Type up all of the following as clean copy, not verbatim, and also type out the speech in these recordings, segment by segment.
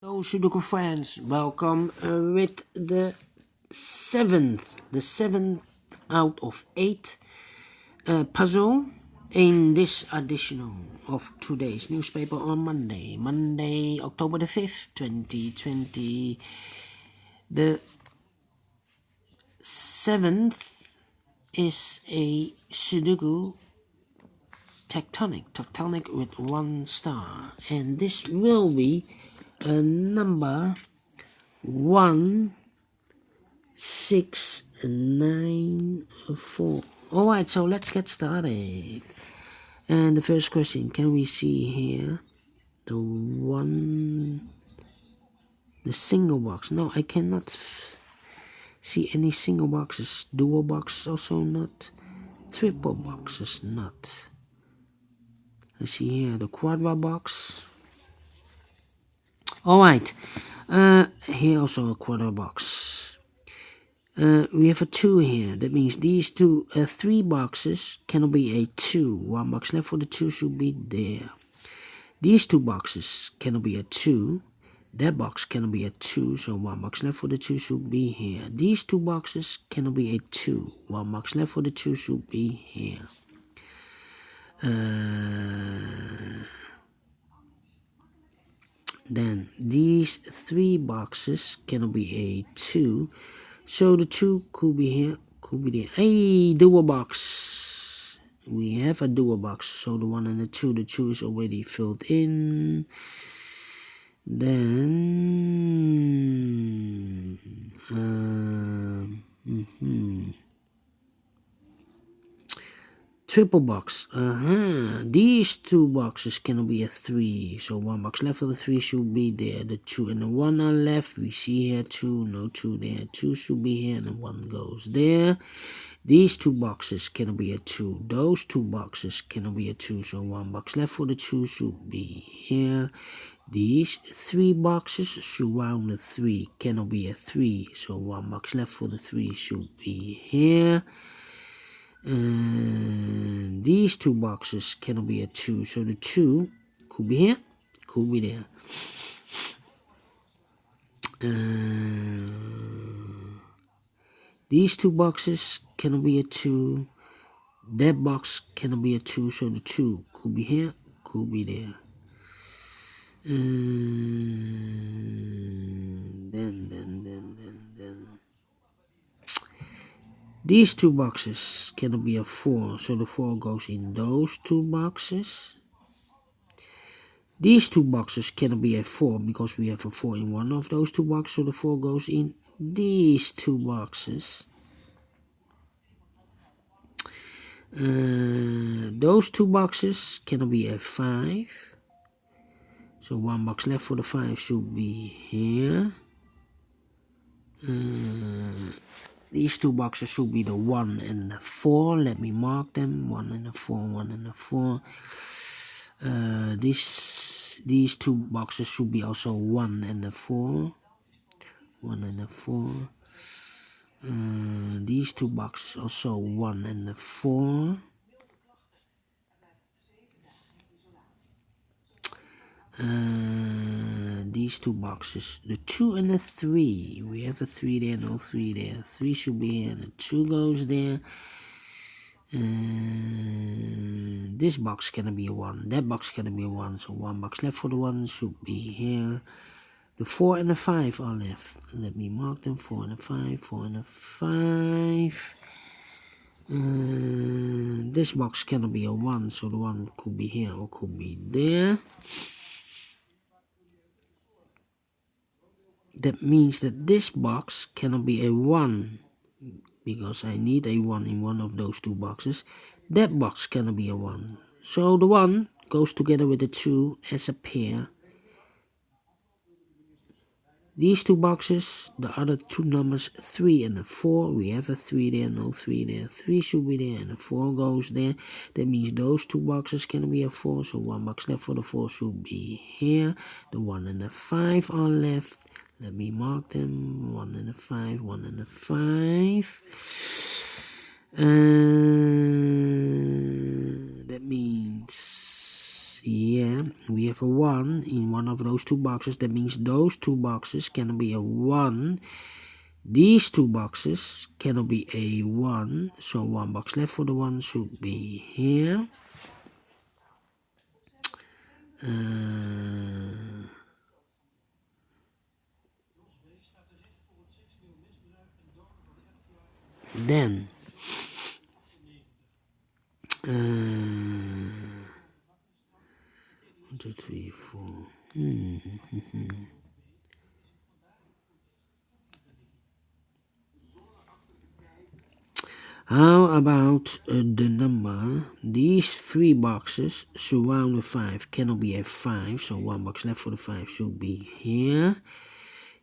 Hello Sudoku friends, welcome with the seventh out of 8 puzzle in this edition of today's newspaper on Monday, October the 5th, 2020. The 7th is a Sudoku Tectonic with 1 star, and this will be number 1694. Alright, so let's get started. And the first question, can we see here the single box? No, I cannot see any single boxes. Dual box also not. Triple boxes not. Let's see here the quadra box. Alright, here also a quarter box. We have a 2 here. That means these 3 boxes cannot be a 2. 1 box left for the 2 should be there. These 2 boxes cannot be a 2. That box cannot be a 2, so 1 box left for the 2 should be here. These 2 boxes cannot be a 2. 1 box left for the 2 should be here. Then these 3 boxes cannot be a 2, so the 2 could be here, could be there. A dual box. We have a dual box, so the 1 and the 2 is already filled in. Then triple box. These 2 boxes cannot be a 3, so 1 box left for the 3 should be there. The 2 and the 1 are left. We see here 2, no 2 there. 2 should be here and the 1 goes there. These 2 boxes cannot be a 2. Those 2 boxes cannot be a 2, so 1 box left for the 2 should be here. These 3 boxes surround the 3 cannot be a 3, so 1 box left for the 3 should be here. And these 2 boxes cannot be a 2, so the 2 could be here, could be there. These 2 boxes cannot be a 2. That box cannot be a 2, so the 2 could be here, could be there. Then these 2 boxes cannot be a 4, so the 4 goes in those 2 boxes. These 2 boxes cannot be a 4 because we have a 4 in one of those 2 boxes, so the 4 goes in these 2 boxes. Those 2 boxes cannot be a 5, so 1 box left for the 5 should be here. These 2 boxes should be the 1 and the 4. Let me mark them. 1 and the 4, 1 and the 4. These 2 boxes should be also 1 and the 4. 1 and the 4. These 2 boxes also 1 and the 4. These 2 boxes, the 2 and the 3. We have a 3 there, no 3 there. 3 should be here, and the 2 goes there. This box cannot be a 1. That box cannot be a 1, so 1 box left for the 1 should be here. The 4 and the 5 are left. Let me mark them. 4 and the 5, 4 and the 5. This box cannot be a 1, so the 1 could be here or could be there. That means that this box cannot be a 1 because I need a 1 in one of those 2 boxes. That box cannot be a 1, so the 1 goes together with the 2 as a pair. These 2 boxes, the other 2 numbers, 3 and a 4, we have a 3 there, no 3 there. 3 should be there and the 4 goes there. That means those 2 boxes can be a 4, so 1 box left for the 4 should be here. The 1 and the 5 are left. Let me mark them. 1 and a 5, 1 and a 5. That means, yeah, we have a 1 in one of those two boxes. That means those two boxes cannot be a 1. These two boxes cannot be a 1. So one box left for the 1 should be here. Then 1, 2, 3, 4. How about the number? These 3 boxes surround the 5 cannot be a 5, so one box left for the 5 should be here.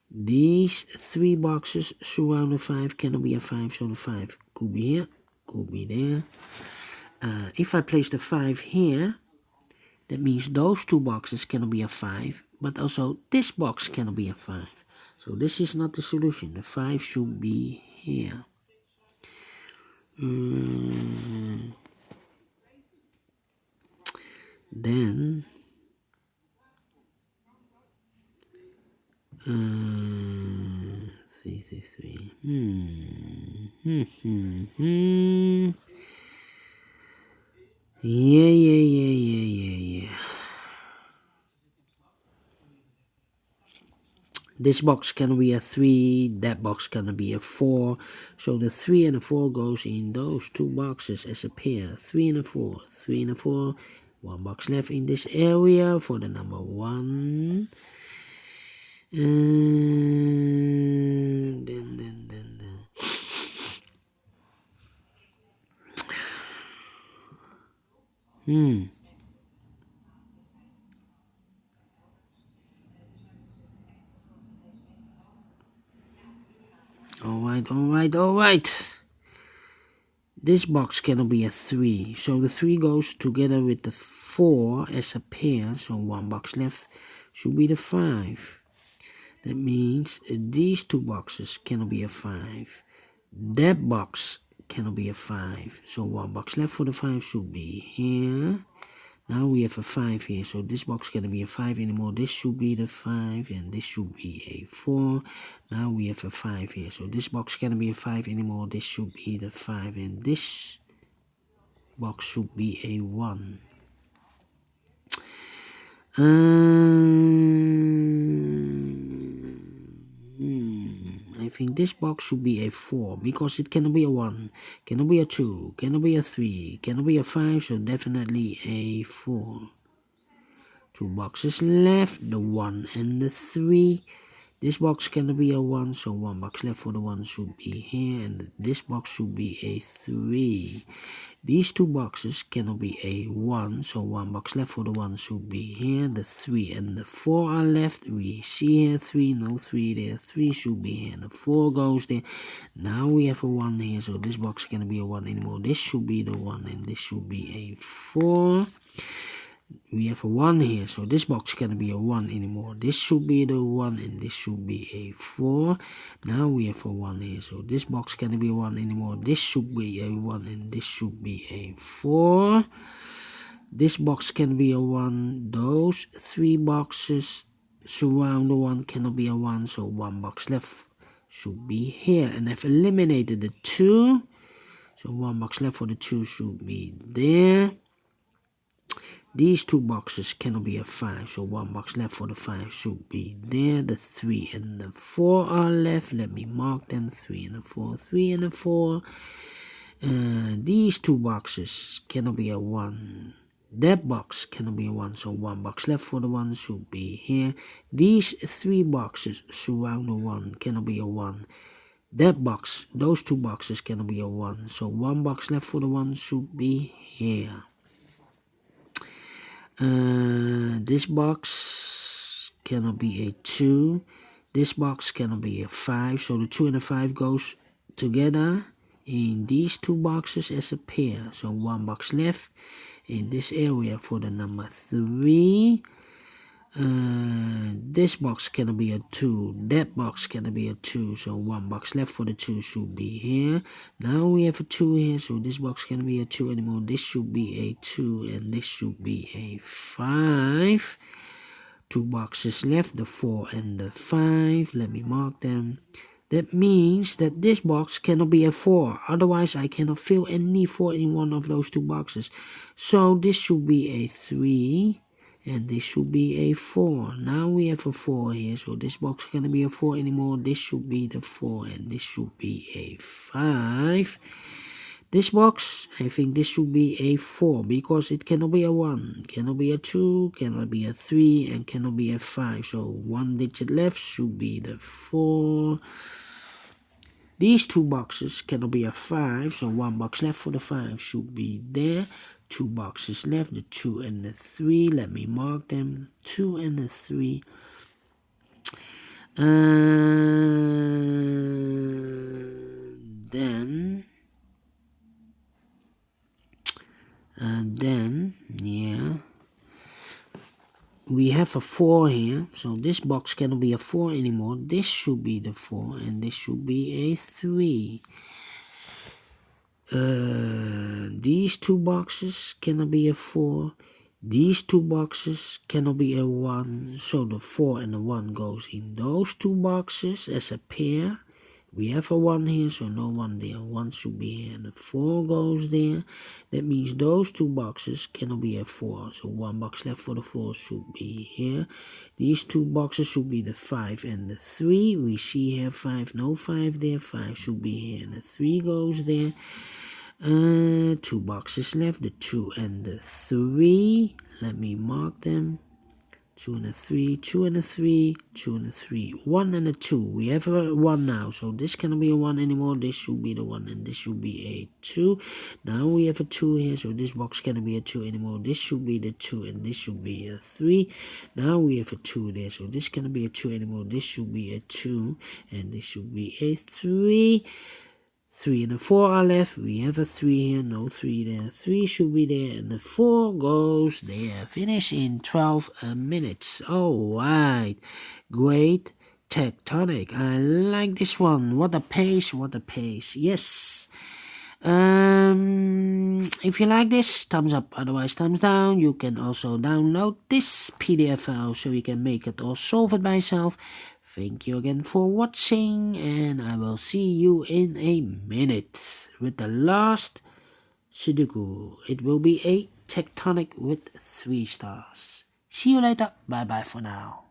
These 3 boxes surround the 5 cannot be a 5, so the 5 could be here, could be there. If I place the 5 here, that means those 2 boxes cannot be a 5, but also this box cannot be a 5. So this is not the solution. The 5 should be here. Then 3, 3, 3. Yeah. This box can be a 3, that box can be a 4. So the 3 and the 4 goes in those 2 boxes as a pair. 3 and a 4, 3 and a 4. One box left in this area for the number 1. Then. Alright. This box cannot be a 3, so the 3 goes together with the 4 as a pair, so one box left should be the 5. That means these 2 boxes cannot be a 5. That box cannot be a 5, so one box left for the 5 should be here. Now we have a 5 here, so this box cannot be a 5 anymore. This should be the 5, and this should be a 4. Now we have a 5 here, so this box cannot be a 5 anymore. This should be the 5, and this box should be a 1. I think this box should be a 4 because it cannot be a 1, cannot be a 2, cannot be a 3, cannot be a 5, so definitely a 4. 2 boxes left, the 1 and the 3. This box cannot be a 1, so one box left for the 1 should be here, and this box should be a 3. These 2 boxes cannot be a 1, so one box left for the 1 should be here. The 3 and the 4 are left. We see here 3, no 3 there. 3 should be here, and the 4 goes there. Now we have a 1 here, so this box cannot be a 1 anymore. This should be the 1, and this should be a 4. We have a 1 here, so this box cannot be a 1 anymore. This should be the 1, and this should be a 4. Now we have a 1 here, so this box cannot be a 1 anymore. This should be a 1, and this should be a 4. This box can be a 1. Those 3 boxes surround the 1 cannot be a 1, so one box left should be here. And I've eliminated the 2, so one box left for the 2 should be there. These 2 boxes cannot be a 5, so one box left for the 5 should be there. The 3 and the 4 are left. Let me mark them. 3 and the 4, 3 and the 4. These 2 boxes cannot be a 1. That box cannot be a 1, so one box left for the 1 should be here. These 3 boxes surround the 1 cannot be a 1. That box, those 2 boxes cannot be a 1, so one box left for the 1 should be here. This box cannot be a 2. This box cannot be a 5. So the 2 and the 5 goes together in these 2 boxes as a pair. So one box left in this area for the number 3. This box cannot be a 2, that box cannot be a 2, so 1 box left for the 2 should be here. Now we have a 2 here, so this box cannot be a 2 anymore. This should be a 2 and this should be a 5. 2 boxes left, the 4 and the 5. Let me mark them. That means that this box cannot be a 4, otherwise I cannot fill any 4 in one of those 2 boxes. So this should be a 3 and this should be a 4. Now we have a 4 here, so this box cannot be a 4 anymore. This should be the 4 and this should be a 5. This box, I think this should be a 4 because it cannot be a 1, cannot be a 2, cannot be a 3, and cannot be a 5. So 1 digit left should be the 4. These 2 boxes cannot be a 5, so 1 box left for the 5 should be there. 2 boxes left, the 2 and the 3. Let me mark them, 2 and the 3. Then, yeah, we have a 4 here, so this box cannot be a 4 anymore. This should be the 4 and this should be a 3. These 2 boxes cannot be a 4. These 2 boxes cannot be a 1, so the 4 and the 1 goes in those 2 boxes as a pair. We have a 1 here, so no 1 there. 1 should be here, and the 4 goes there. That means those 2 boxes cannot be a 4, so 1 box left for the 4 should be here. These 2 boxes should be the 5 and the 3. We see here 5, no 5 there. 5 should be here, and the 3 goes there. 2 boxes left, the 2 and the 3. Let me mark them. 2 and a 3, 2 and a 3, 2 and a 3, 1 and a 2. We have a 1 now, so this cannot be a 1 anymore. This should be the 1 and this should be a 2. Now we have a 2 here, so this box cannot be a 2 anymore. This should be the 2 and this should be a 3. Now we have a 2 there, so this cannot be a 2 anymore. This should be a 2 and this should be a 3. 3 and the 4 are left. We have a 3 here, no 3 there. 3 should be there, and the 4 goes there. Finish in 12 minutes. Alright, great Tectonic. I like this one. What a pace, what a pace. Yes. If you like this, thumbs up, otherwise thumbs down. You can also download this PDF file so you can make it or solve it by yourself. Thank you again for watching, and I will see you in a minute with the last Sudoku. It will be a Tectonic with 3 stars. See you later. Bye bye for now.